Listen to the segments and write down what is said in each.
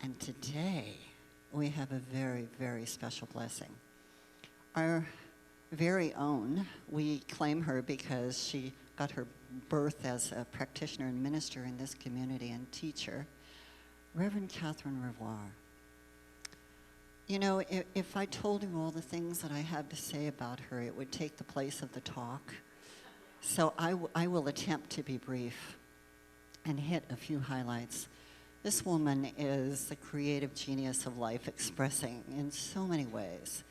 And today, we have a very, very special blessing. Our very own, we claim her because she got her birth as a practitioner and minister in this community and teacher, Reverend Katherine Revoir. You know, if I told you all the things that I have to say about her, it would take the place of the talk. So I will attempt to be brief and hit a few highlights. This woman is the creative genius of life, expressing in so many ways.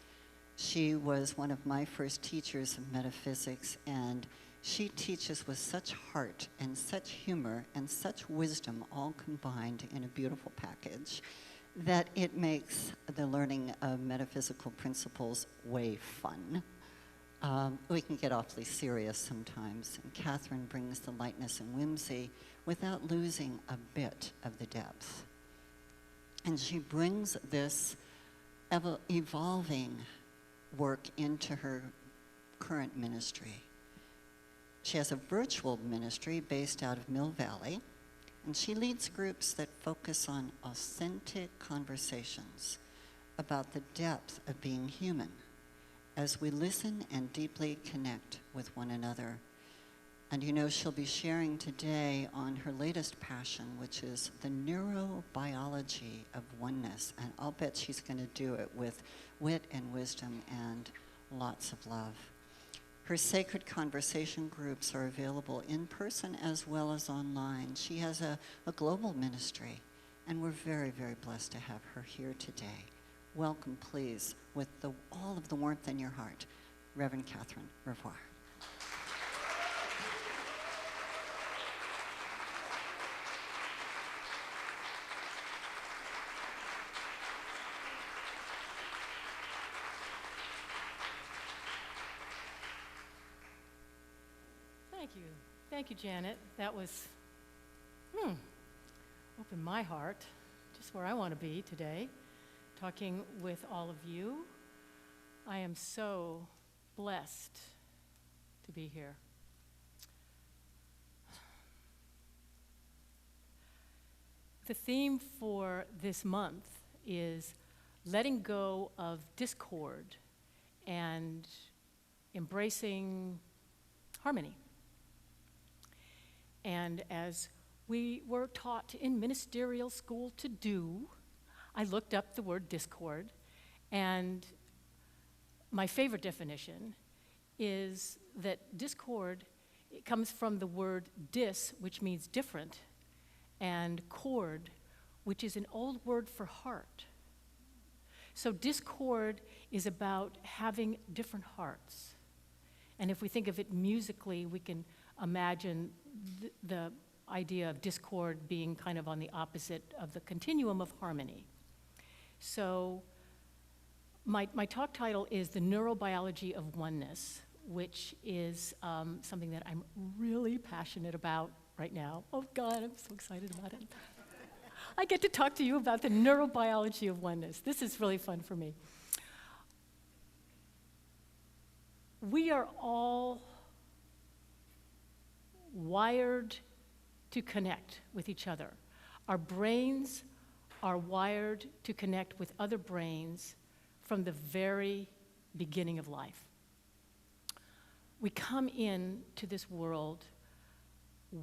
She was one of my first teachers of metaphysics, and she teaches with such heart and such humor and such wisdom all combined in a beautiful package that it makes the learning of metaphysical principles way fun. We can get awfully serious sometimes, and Katherine brings the lightness and whimsy without losing a bit of the depth. And she brings this evolving work into her current ministry. She has a virtual ministry based out of Mill Valley, and she leads groups that focus on authentic conversations about the depth of being human as we listen and deeply connect with one another. And you know, she'll be sharing today on her latest passion, which is the neurobiology of oneness. And I'll bet she's going to do it with wit and wisdom and lots of love. Her sacred conversation groups are available in person as well as online. She has a global ministry, and we're very, very blessed to have her here today. Welcome, please, with all of the warmth in your heart, Reverend Katherine Revoir. Thank you, Janet. That was, opened my heart, just where I want to be today, talking with all of you. I am so blessed to be here. The theme for this month is letting go of discord and embracing harmony. And as we were taught in ministerial school to do, I looked up the word discord, and my favorite definition is that discord, it comes from the word dis, which means different, and cord, which is an old word for heart. So discord is about having different hearts. And if we think of it musically, we can imagine the idea of discord being kind of on the opposite of the continuum of harmony. So my talk title is The Neurobiology of Oneness, which is something that I'm really passionate about right now. Oh God, I'm so excited about it. I get to talk to you about the neurobiology of oneness. This is really fun for me. We are all wired to connect with each other. Our brains are wired to connect with other brains from the very beginning of life. We come into this world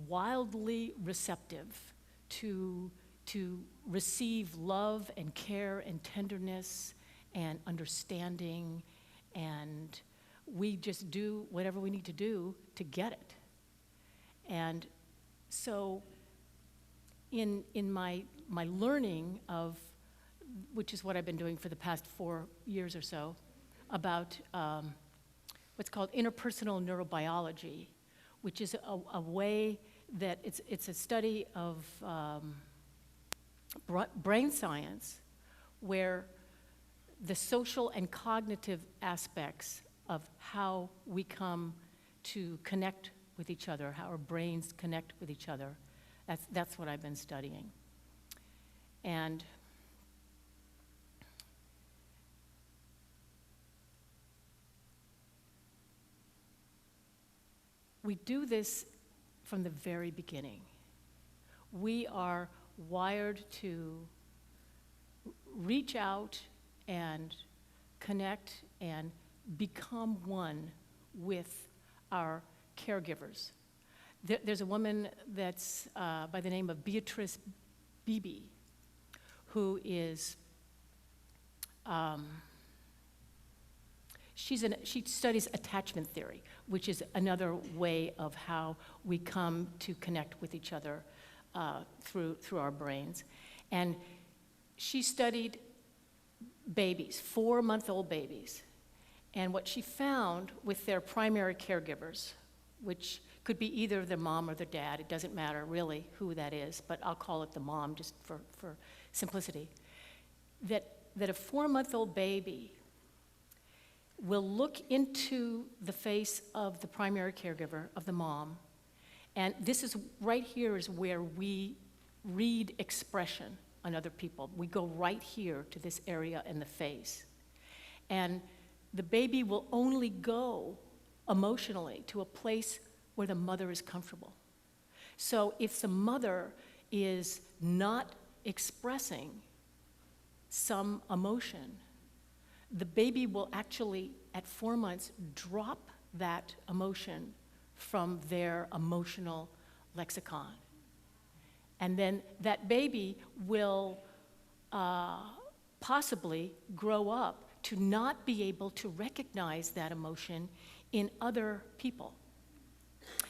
wildly receptive to receive love and care and tenderness and understanding, and we just do whatever we need to do to get it. And so in my learning of, which is what I've been doing for the past 4 years or so, about what's called interpersonal neurobiology, which is a way that it's a study of brain science where the social and cognitive aspects of how we come to connect with each other, how our brains connect with each other. That's what I've been studying. And we do this from the very beginning. We are wired to reach out and connect and become one with our caregivers. There's a woman that's by the name of Beatrice Beebe, who is, she studies attachment theory, which is another way of how we come to connect with each other through our brains. And she studied babies, 4-month-old babies. And what she found with their primary caregivers, which could be either their mom or their dad, it doesn't matter really who that is, but I'll call it the mom just for simplicity, that a 4-month-old baby will look into the face of the primary caregiver, of the mom, and this is right here is where we read expression on other people. We go right here to this area in the face. And the baby will only go emotionally to a place where the mother is comfortable. So if the mother is not expressing some emotion, the baby will actually, at 4 months, drop that emotion from their emotional lexicon. And then that baby will possibly grow up to not be able to recognize that emotion in other people.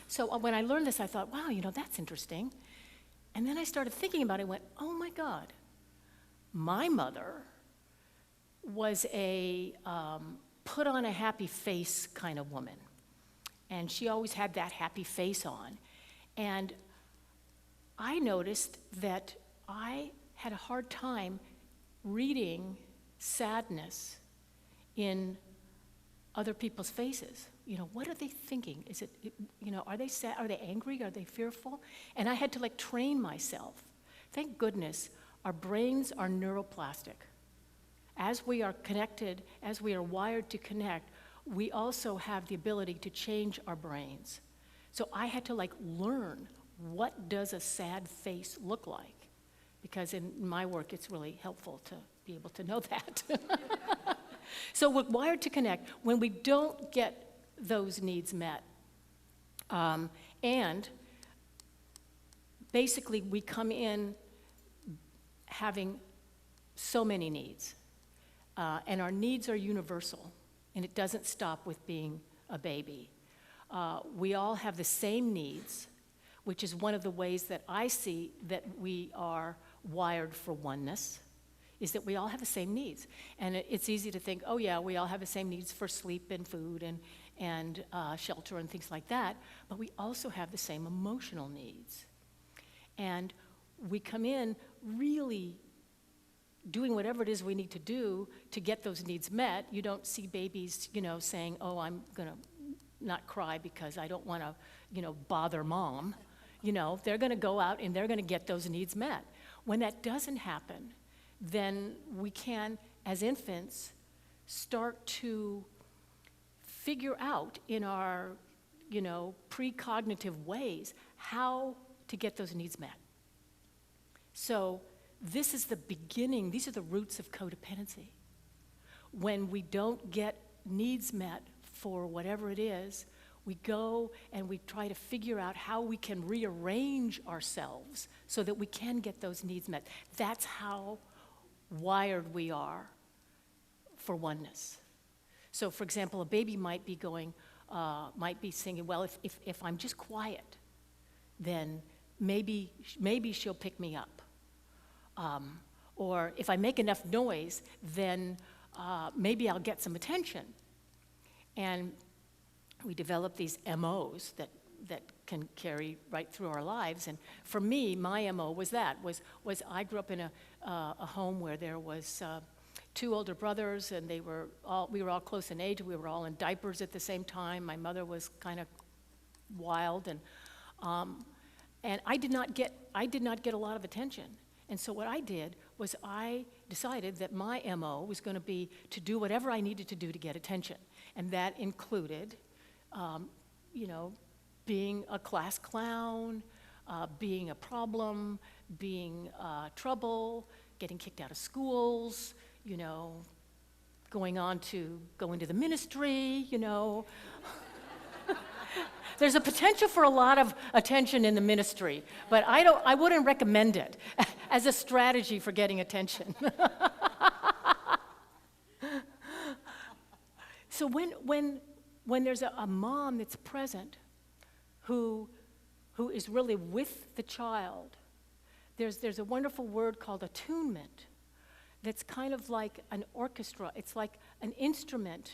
So when I learned this, I thought, wow, that's interesting. And then I started thinking about it and went, oh my God, my mother was a put on a happy face kind of woman. And she always had that happy face on. And I noticed that I had a hard time reading sadness in other people's faces. What are they thinking? Is it, are they sad? Are they angry? Are they fearful? And I had to train myself. Thank goodness our brains are neuroplastic. As we are connected, as we are wired to connect, we also have the ability to change our brains. So I had to learn, what does a sad face look like? Because in my work, it's really helpful to be able to know that. So we're wired to connect when we don't get those needs met. And basically, we come in having so many needs. And our needs are universal, and it doesn't stop with being a baby. We all have the same needs, which is one of the ways that I see that we are wired for oneness, is that we all have the same needs. And it's easy to think, oh yeah, we all have the same needs for sleep and food and shelter and things like that, but we also have the same emotional needs. And we come in really doing whatever it is we need to do to get those needs met. You don't see babies, saying, oh, I'm gonna not cry because I don't wanna, bother mom. They're gonna go out and they're gonna get those needs met. When that doesn't happen, then we can, as infants, start to figure out in our, precognitive ways how to get those needs met. So this is the beginning, these are the roots of codependency. When we don't get needs met for whatever it is, we go and we try to figure out how we can rearrange ourselves so that we can get those needs met. That's how wired we are for oneness. So for example, a baby might be singing, well, if I'm just quiet, then maybe she'll pick me up. Or if I make enough noise, then maybe I'll get some attention. And we develop these MOs that can carry right through our lives. And for me, my MO was I grew up in a home where there was 2 older brothers, and we were all close in age. We were all in diapers at the same time. My mother was kind of wild, and I did not get a lot of attention. And so what I did was I decided that my MO was going to be to do whatever I needed to do to get attention. And that included, being a class clown, being a problem, being trouble, getting kicked out of schools, you know, going on to go into the ministry, you know. There's a potential for a lot of attention in the ministry, but I wouldn't recommend it as a strategy for getting attention. So when there's a mom that's present who is really with the child, there's a wonderful word called attunement that's kind of like an orchestra. It's like an instrument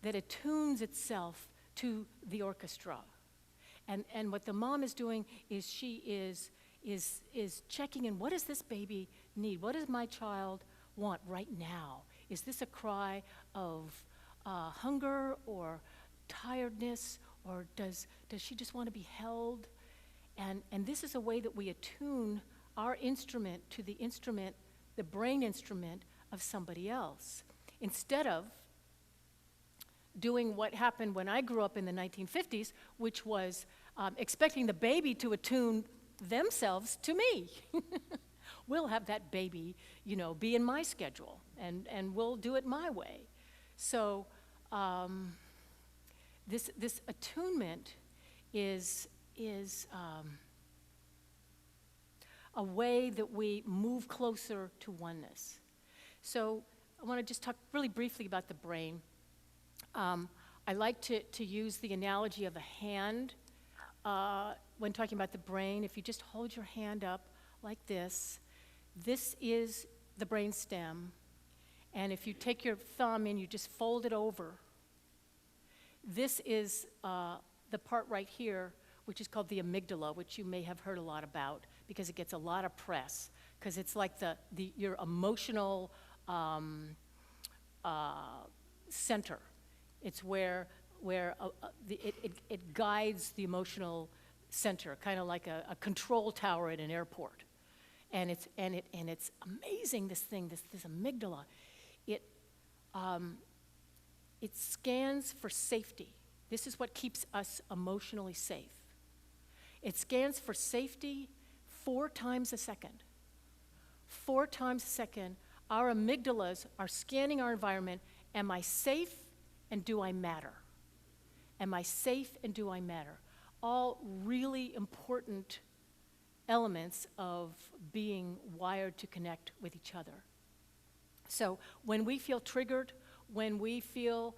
that attunes itself to the orchestra. And what the mom is doing is she is checking in, what does this baby need? What does my child want right now? Is this a cry of hunger or tiredness, or does she just want to be held? And this is a way that we attune our instrument to the instrument, the brain instrument of somebody else, instead of doing what happened when I grew up in the 1950s, which was expecting the baby to attune themselves to me. We'll have that baby, you know, be in my schedule, and we'll do it my way. So this attunement is a way that we move closer to oneness. So I want to just talk really briefly about the brain. I like to use the analogy of a hand when talking about the brain. If you just hold your hand up like this is the brain stem. And if you take your thumb and you just fold it over, this is the part right here, which is called the amygdala, which you may have heard a lot about because it gets a lot of press, because it's like your emotional center. It's where it guides the emotional center, kind of like a control tower at an airport. And it's amazing, this amygdala. It scans for safety. This is what keeps us emotionally safe. It scans for safety 4 times a second. 4 times a second, our amygdalas are scanning our environment. Am I safe and do I matter? Am I safe and do I matter? All really important elements of being wired to connect with each other. So when we feel triggered, when we feel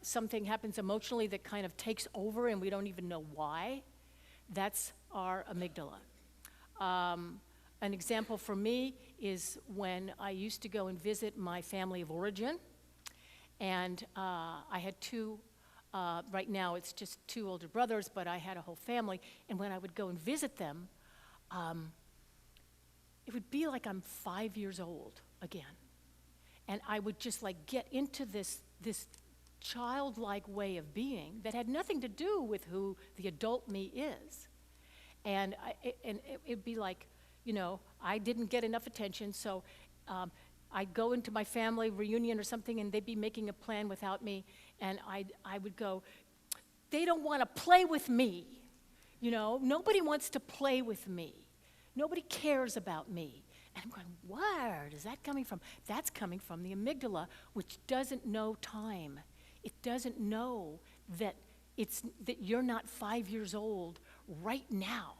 something happens emotionally that kind of takes over and we don't even know why, that's our amygdala. An example for me is when I used to go and visit my family of origin, and I had 2, right now it's just 2 older brothers, but I had a whole family, and when I would go and visit them, it would be like I'm 5 years old again. And I would just like get into this childlike way of being that had nothing to do with who the adult me is. And it'd be like, you know, I didn't get enough attention, so I'd go into my family reunion or something, and they'd be making a plan without me, and I would go, they don't want to play with me. You know, nobody wants to play with me. Nobody cares about me. And I'm going, where is that coming from? That's coming from the amygdala, which doesn't know time. It doesn't know that you're not 5 years old right now,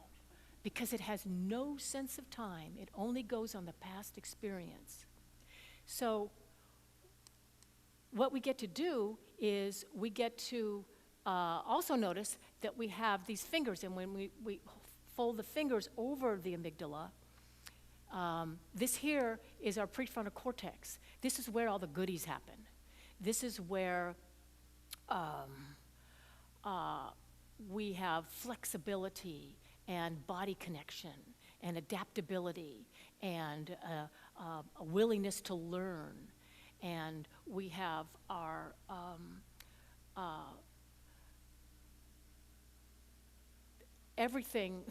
because it has no sense of time. It only goes on the past experience. So what we get to do is we get to also notice that we have these fingers, and when we fold the fingers over the amygdala, this here is our prefrontal cortex. This is where all the goodies happen. This is where we have flexibility and body connection and adaptability and a willingness to learn. And we have our everything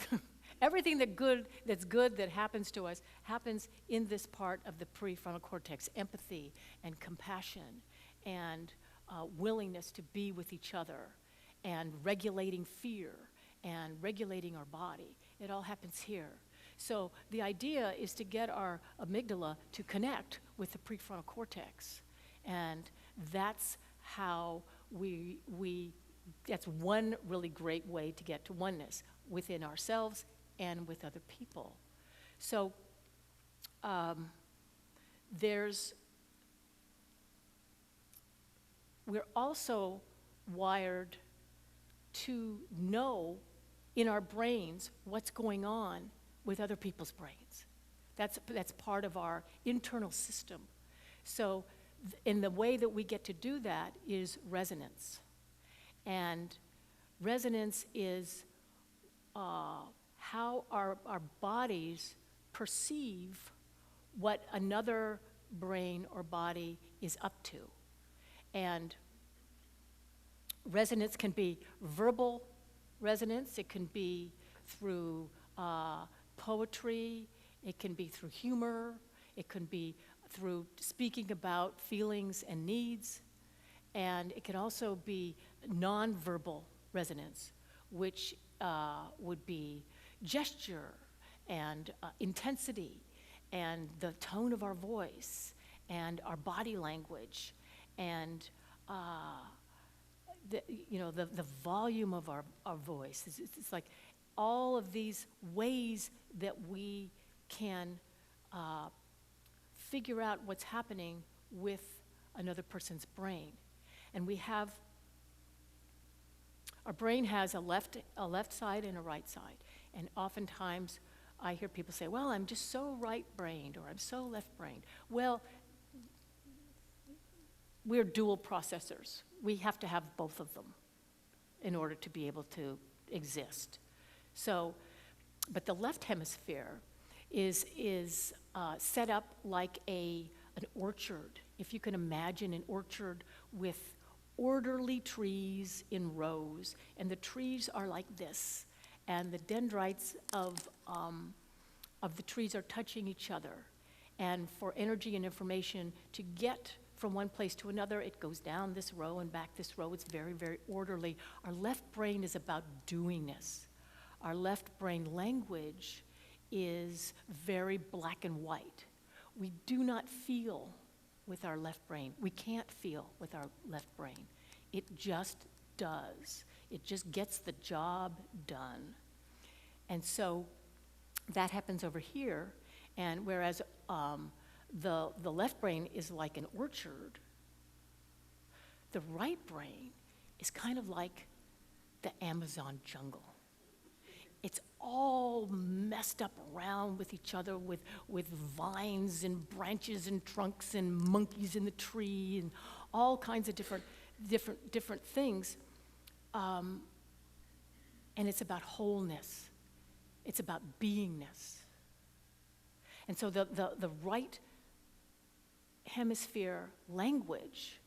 that's good that happens to us happens in this part of the prefrontal cortex: empathy and compassion and willingness to be with each other and regulating fear and regulating our body. It all happens here. So the idea is to get our amygdala to connect with the prefrontal cortex. And that's how that's one really great way to get to oneness within ourselves and with other people. So we're also wired to know in our brains what's going on with other people's brains. That's part of our internal system. So in the way that we get to do that is resonance. And resonance is how our bodies perceive what another brain or body is up to. And resonance can be verbal resonance, it can be through poetry, it can be through humor, it can be through speaking about feelings and needs, and it can also be nonverbal resonance, which would be gesture and intensity and the tone of our voice and our body language and the volume of our voice. It's like all of these ways that we can figure out what's happening with another person's brain. And our brain has a left side and a right side. And oftentimes I hear people say, well, I'm just so right-brained or I'm so left-brained. Well, we're dual processors. We have to have both of them in order to be able to exist. So, but the left hemisphere is set up like an orchard. If you can imagine an orchard with orderly trees in rows, and the trees are like this, and the dendrites of the trees are touching each other. And for energy and information to get from one place to another, it goes down this row and back this row. It's very, very orderly. Our left brain is about doingness. Our left brain language is very black and white. We do not feel with our left brain. We can't feel with our left brain. It just does. It just gets the job done. And so that happens over here, and whereas the left brain is like an orchard, the right brain is kind of like the Amazon jungle. It's all messed up around with each other with vines and branches and trunks and monkeys in the tree and all kinds of different things. And it's about wholeness. It's about beingness. And so the right hemisphere language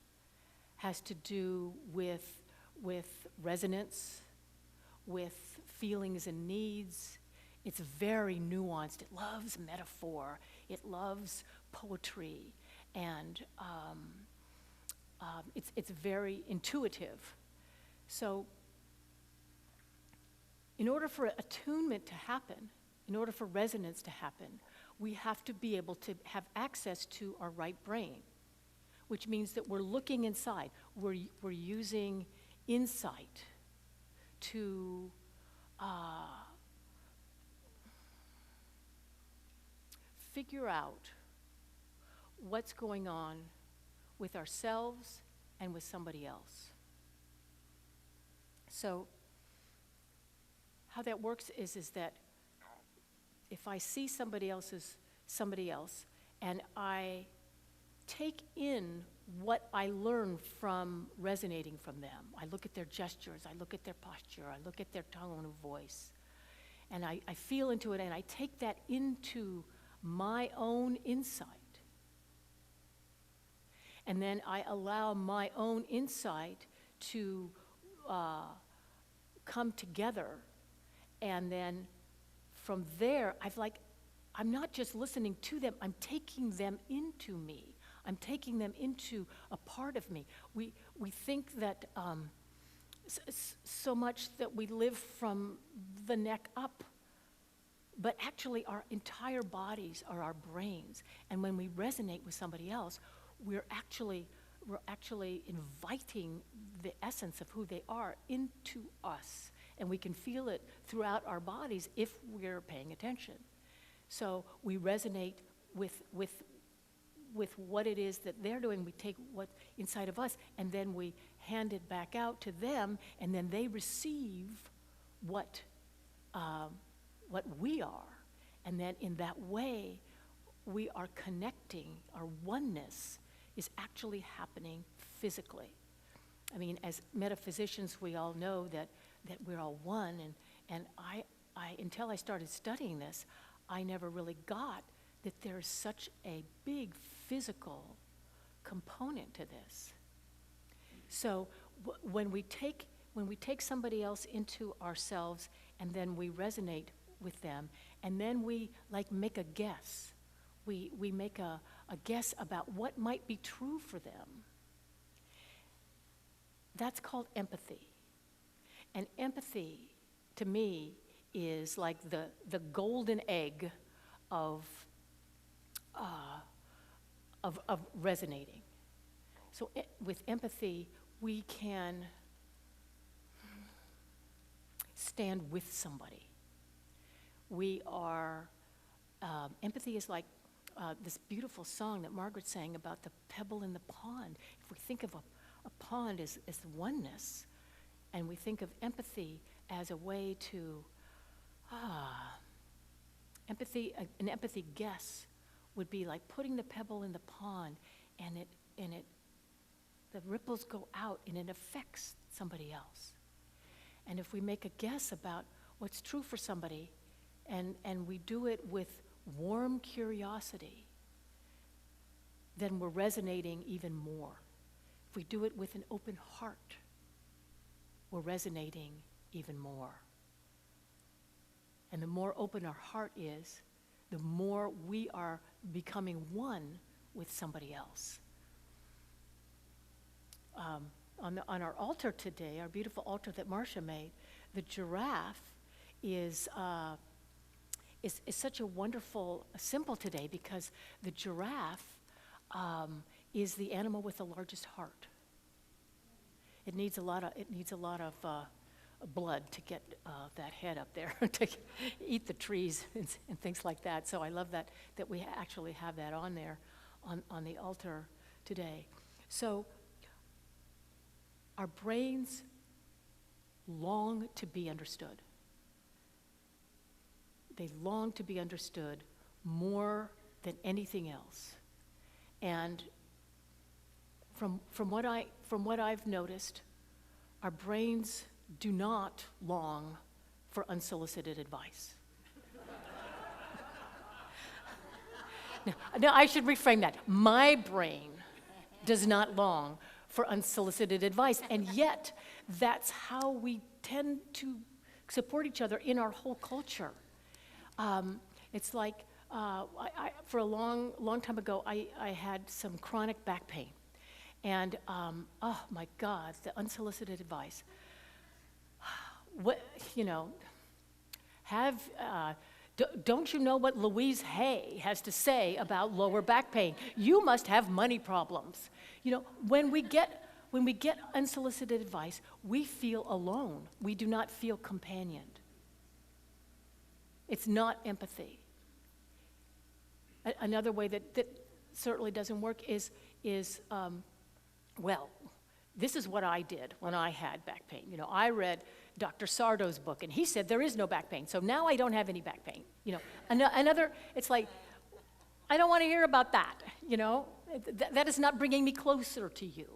has to do with resonance, with feelings and needs. It's very nuanced. It loves metaphor. It loves poetry. And it's very intuitive. So in order for attunement to happen, in order for resonance to happen, we have to be able to have access to our right brain, which means that we're looking inside. We're using insight to figure out what's going on with ourselves and with somebody else. So how that works is that if I see somebody else and I take in what I learn from resonating from them, I look at their gestures, I look at their posture, I look at their tone of voice, and I feel into it, and I take that into my own insight. And then I allow my own insight to come together, and then from there, I'm not just listening to them, I'm taking them into me. I'm taking them into a part of me. We think that so much that we live from the neck up, But actually, our entire bodies are our brains. And when we resonate with somebody else, we're actually inviting the essence of who they are into us. And we can feel it throughout our bodies if we're paying attention. So we resonate with what it is that they're doing. We take what's inside of us, and then we hand it back out to them, and then they receive what we are. And then in that way, we are connecting. Our oneness is actually happening physically. I mean, as metaphysicians, we all know that we're all one, and I until I started studying this, I never really got that there's such a big physical component to this. So when we take somebody else into ourselves, and then we resonate with them, and then we like make a guess. We make a guess about what might be true for them. That's called empathy. And empathy, to me, is like the golden egg of resonating. So with empathy, we can stand with somebody. We are, empathy is like this beautiful song that Margaret sang about the pebble in the pond. If we think of a pond as oneness, and we think of empathy as a way to, an empathy guess would be like putting the pebble in the pond, and the ripples go out, and it affects somebody else. And if we make a guess about what's true for somebody, and we do it with warm curiosity, then we're resonating even more. If we do it with an open heart, we're resonating even more. And the more open our heart is, the more we are becoming one with somebody else. On our altar today, our beautiful altar that Marcia made, the giraffe is such a wonderful symbol today, because the giraffe is the animal with the largest heart. It needs a lot of blood to get that head up there to eat the trees and things like that. So I love that we actually have that on there on the altar today. So our brains long to be understood. They long to be understood more than anything else. And from what I've noticed, our brains do not long for unsolicited advice. No, I should reframe that. My brain does not long for unsolicited advice, and yet that's how we tend to support each other in our whole culture. It's like, for a long time ago, I had some chronic back pain. And, oh my God, the unsolicited advice. Don't you know what Louise Hay has to say about lower back pain? You must have money problems. When we get unsolicited advice, we feel alone. We do not feel companioned. It's not empathy. Another way that certainly doesn't work is well, this is what I did when I had back pain. I read Dr. Sardo's book, and he said there is no back pain, so now I don't have any back pain. Another, it's like, I don't want to hear about that. That is not bringing me closer to you.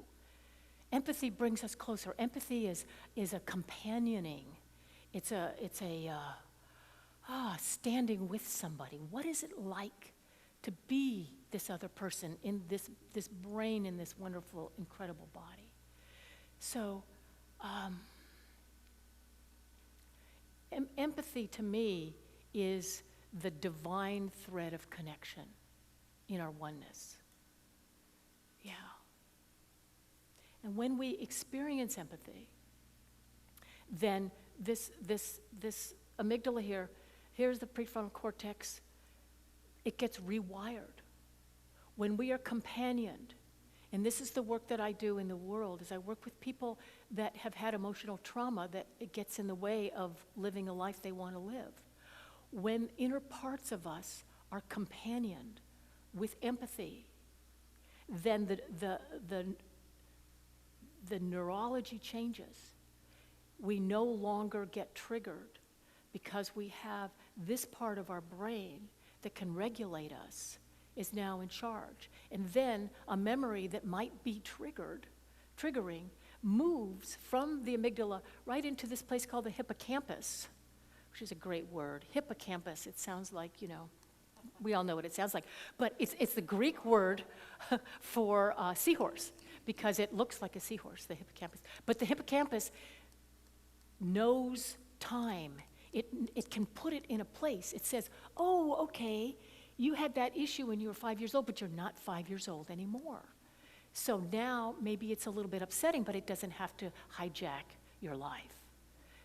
Empathy brings us closer. Empathy is a companioning. It's a standing with somebody. What is it like to be this other person in this brain, in this wonderful, incredible body? So, empathy to me is the divine thread of connection in our oneness. Yeah. And when we experience empathy, then this amygdala here Here's the prefrontal cortex. It gets rewired. When we are companioned, and this is the work that I do in the world, is I work with people that have had emotional trauma that it gets in the way of living a life they want to live. When inner parts of us are companioned with empathy, then the neurology changes. We no longer get triggered because we have this part of our brain that can regulate us is now in charge. And then a memory that might be triggering, moves from the amygdala right into this place called the hippocampus, which is a great word. Hippocampus, it sounds like, you know, we all know what it sounds like. But it's the Greek word for seahorse, because it looks like a seahorse, the hippocampus. But the hippocampus knows time. It can put it in a place. It says, oh, okay, you had that issue when you were 5 years old, but you're not 5 years old anymore. So now maybe it's a little bit upsetting, but it doesn't have to hijack your life.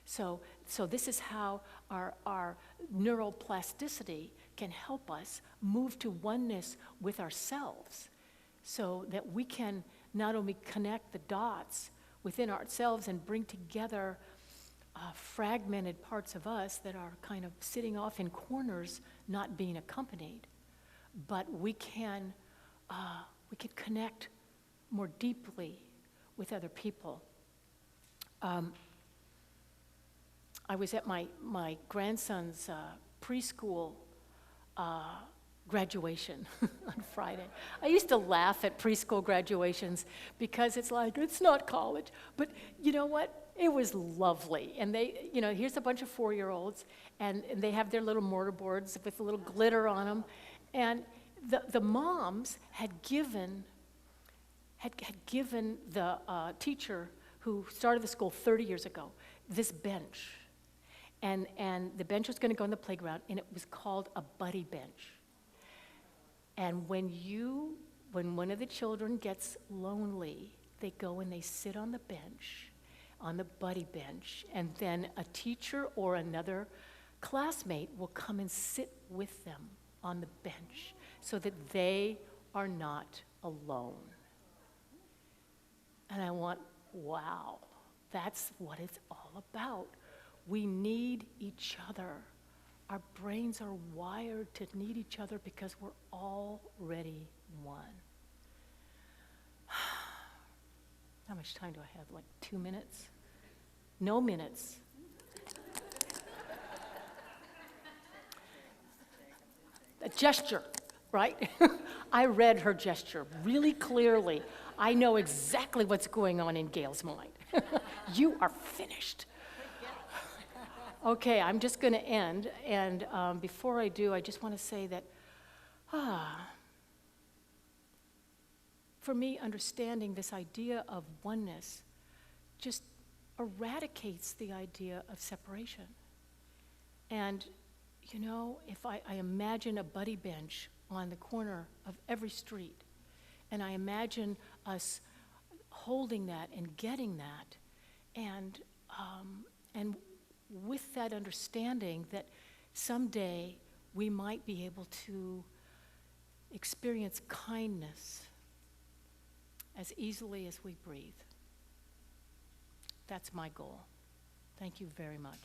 So this is how our neuroplasticity can help us move to oneness with ourselves, so that we can not only connect the dots within ourselves and bring together fragmented parts of us that are kind of sitting off in corners, not being accompanied, but we can connect more deeply with other people. I was at my grandson's preschool graduation on Friday. I used to laugh at preschool graduations because it's like, it's not college. But you know what? It was lovely. And they, you know, here's a bunch of 4-year-olds, and they have their little mortar boards with a little glitter on them. And the moms had given the teacher who started the school 30 years ago this bench. And the bench was going to go on the playground, and it was called a buddy bench. And when one of the children gets lonely, they go and they sit on the bench, on the buddy bench, and then a teacher or another classmate will come and sit with them on the bench so that they are not alone. And I went, wow, that's what it's all about. We need each other. Our brains are wired to need each other because we're already one. How much time do I have? Like 2 minutes? No minutes. A gesture, right? I read her gesture really clearly. I know exactly what's going on in Gail's mind. You are finished. Okay, I'm just going to end, and before I do, I just want to say that, for me, understanding this idea of oneness just eradicates the idea of separation. And, you know, if I imagine a buddy bench on the corner of every street, and I imagine us holding that and getting that, and with that understanding that someday we might be able to experience kindness as easily as we breathe. That's my goal. Thank you very much.